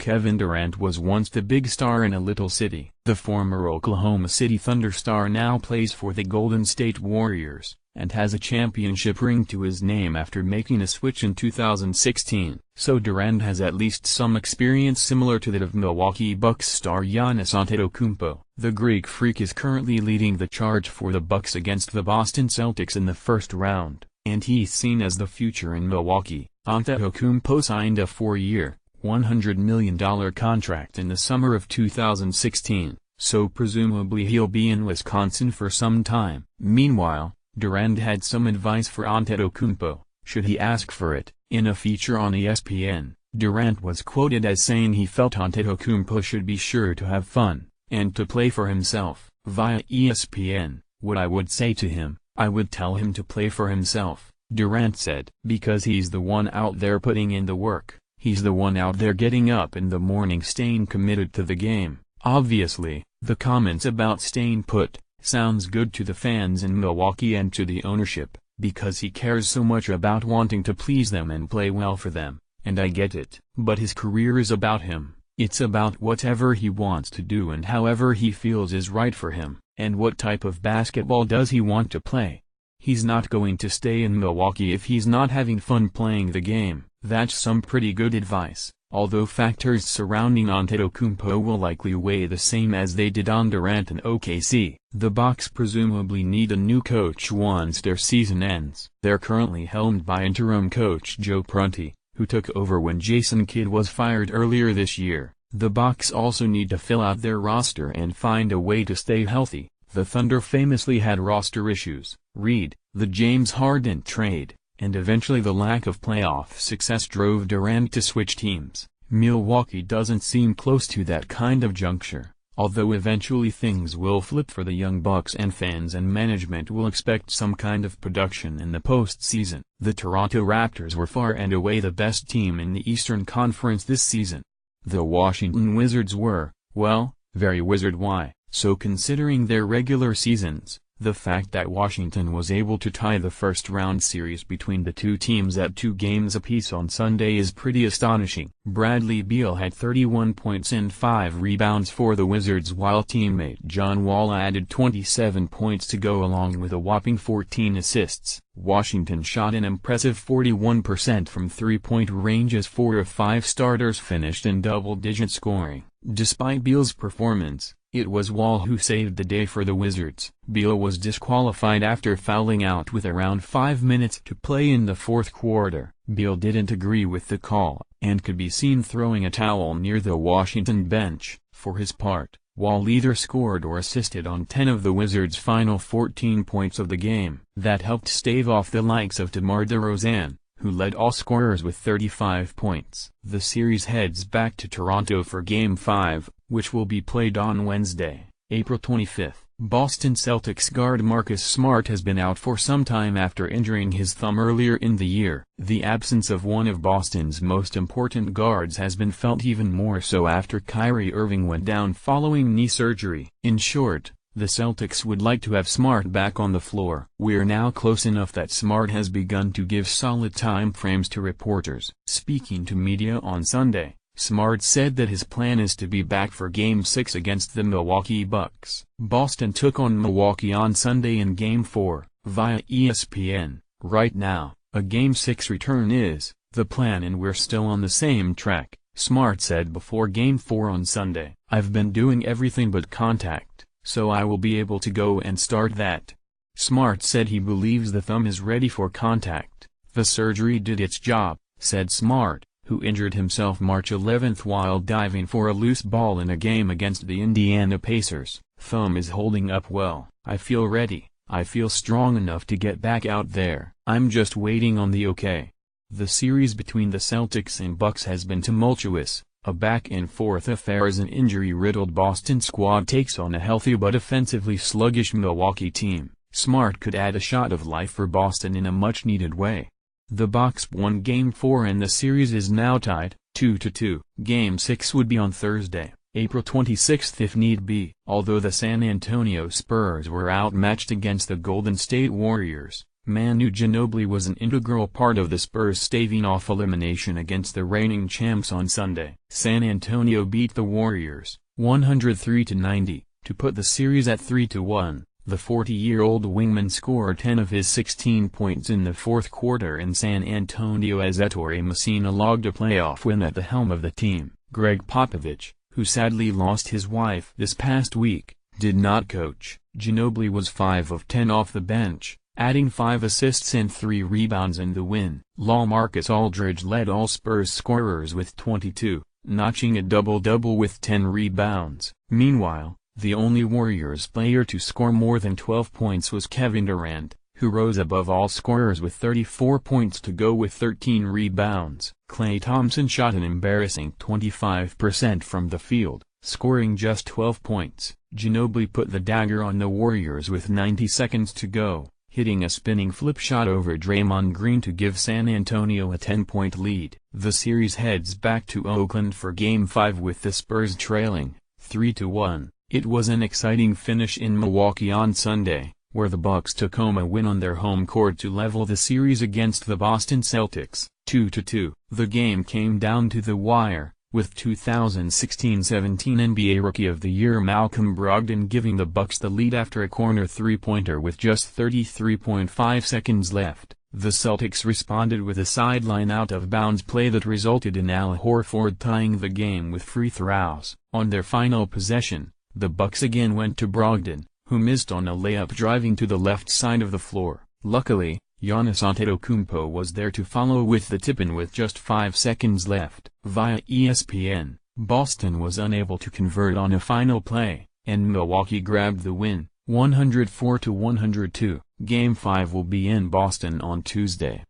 Kevin Durant was once the big star in a little city. The former Oklahoma City Thunder star now plays for the Golden State Warriors, and has a championship ring to his name after making a switch in 2016. So Durant has at least some experience similar to that of Milwaukee Bucks star Giannis Antetokounmpo. The Greek Freak is currently leading the charge for the Bucks against the Boston Celtics in the first round, and he's seen as the future in Milwaukee. Antetokounmpo signed a 4-year, $100 million contract in the summer of 2016, so presumably he'll be in Wisconsin for some time. Meanwhile, Durant had some advice for Antetokounmpo, should he ask for it. In a feature on ESPN, Durant was quoted as saying he felt Antetokounmpo should be sure to have fun, and to play for himself. Via ESPN, what I would say to him, I would tell him to play for himself, Durant said. Because he's the one out there putting in the work, he's the one out there getting up in the morning staying committed to the game. Obviously, the comments about staying put sounds good to the fans in Milwaukee and to the ownership, because he cares so much about wanting to please them and play well for them, and I get it. But his career is about him. It's about whatever he wants to do and however he feels is right for him. And what type of basketball does he want to play? He's not going to stay in Milwaukee if he's not having fun playing the game. That's some pretty good advice, although factors surrounding Antetokounmpo will likely weigh the same as they did on Durant and OKC. The Bucks presumably need a new coach once their season ends. They're currently helmed by interim coach Joe Prunty, who took over when Jason Kidd was fired earlier this year. The Bucks also need to fill out their roster and find a way to stay healthy. The Thunder famously had roster issues. Reed, the James Harden trade, and eventually the lack of playoff success drove Durant to switch teams. Milwaukee doesn't seem close to that kind of juncture, although eventually things will flip for the young Bucks and fans and management will expect some kind of production in the postseason. The Toronto Raptors were far and away the best team in the Eastern Conference this season. The Washington Wizards were, well, very Wizard-y. So considering their regular seasons, the fact that Washington was able to tie the first-round series between the two teams at 2 games apiece on Sunday is pretty astonishing. Bradley Beal had 31 points and 5 rebounds for the Wizards, while teammate John Wall added 27 points to go along with a whopping 14 assists. Washington shot an impressive 41% from three-point range as 4 of 5 starters finished in double-digit scoring. Despite Beal's performance, it was Wall who saved the day for the Wizards. Beal was disqualified after fouling out with around 5 minutes to play in the fourth quarter. Beal didn't agree with the call, and could be seen throwing a towel near the Washington bench. For his part, Wall either scored or assisted on 10 of the Wizards' final 14 points of the game. That helped stave off the likes of DeMar DeRozan, who led all scorers with 35 points. The series heads back to Toronto for Game 5, which will be played on Wednesday, April 25. Boston Celtics guard Marcus Smart has been out for some time after injuring his thumb earlier in the year. The absence of one of Boston's most important guards has been felt even more so after Kyrie Irving went down following knee surgery. In short, the Celtics would like to have Smart back on the floor. We're now close enough that Smart has begun to give solid time frames to reporters. Speaking to media on Sunday, Smart said that his plan is to be back for Game 6 against the Milwaukee Bucks. Boston took on Milwaukee on Sunday in Game 4, via ESPN. Right now, a Game 6 return is the plan and we're still on the same track, Smart said before Game 4 on Sunday. I've been doing everything but contact, so I will be able to go and start that. Smart said he believes the thumb is ready for contact. The surgery did its job, said Smart, who injured himself March 11 while diving for a loose ball in a game against the Indiana Pacers. Thumb is holding up well. I feel ready. I feel strong enough to get back out there. I'm just waiting on the okay. The series between the Celtics and Bucks has been tumultuous, a back-and-forth affair as an injury-riddled Boston squad takes on a healthy but offensively sluggish Milwaukee team. Smart could add a shot of life for Boston in a much-needed way. The Bucks won Game 4 and the series is now tied, 2-2. Game 6 would be on Thursday, April 26 if need be. Although the San Antonio Spurs were outmatched against the Golden State Warriors, Manu Ginobili was an integral part of the Spurs staving off elimination against the reigning champs on Sunday. San Antonio beat the Warriors, 103-90, to put the series at 3-1. The 40-year-old wingman scored 10 of his 16 points in the fourth quarter in San Antonio as Ettore Messina logged a playoff win at the helm of the team. Greg Popovich, who sadly lost his wife this past week, did not coach. Ginobili was 5 of 10 off the bench, adding 5 assists and 3 rebounds in the win. LaMarcus Aldridge led all Spurs scorers with 22, notching a double-double with 10 rebounds. Meanwhile, the only Warriors player to score more than 12 points was Kevin Durant, who rose above all scorers with 34 points to go with 13 rebounds. Klay Thompson shot an embarrassing 25% from the field, scoring just 12 points. Ginobili put the dagger on the Warriors with 90 seconds to go, hitting a spinning flip shot over Draymond Green to give San Antonio a 10-point lead. The series heads back to Oakland for Game 5 with the Spurs trailing, 3-1. It was an exciting finish in Milwaukee on Sunday, where the Bucks took home a win on their home court to level the series against the Boston Celtics, 2-2. The game came down to the wire, with 2016-17 NBA Rookie of the Year Malcolm Brogdon giving the Bucks the lead after a corner three-pointer with just 33.5 seconds left. The Celtics responded with a sideline out-of-bounds play that resulted in Al Horford tying the game with free throws. On their final possession, the Bucks again went to Brogdon, who missed on a layup driving to the left side of the floor. Luckily, Giannis Antetokounmpo was there to follow with the tip-in with just 5 seconds left. Via ESPN, Boston was unable to convert on a final play, and Milwaukee grabbed the win, 104-102. Game 5 will be in Boston on Tuesday.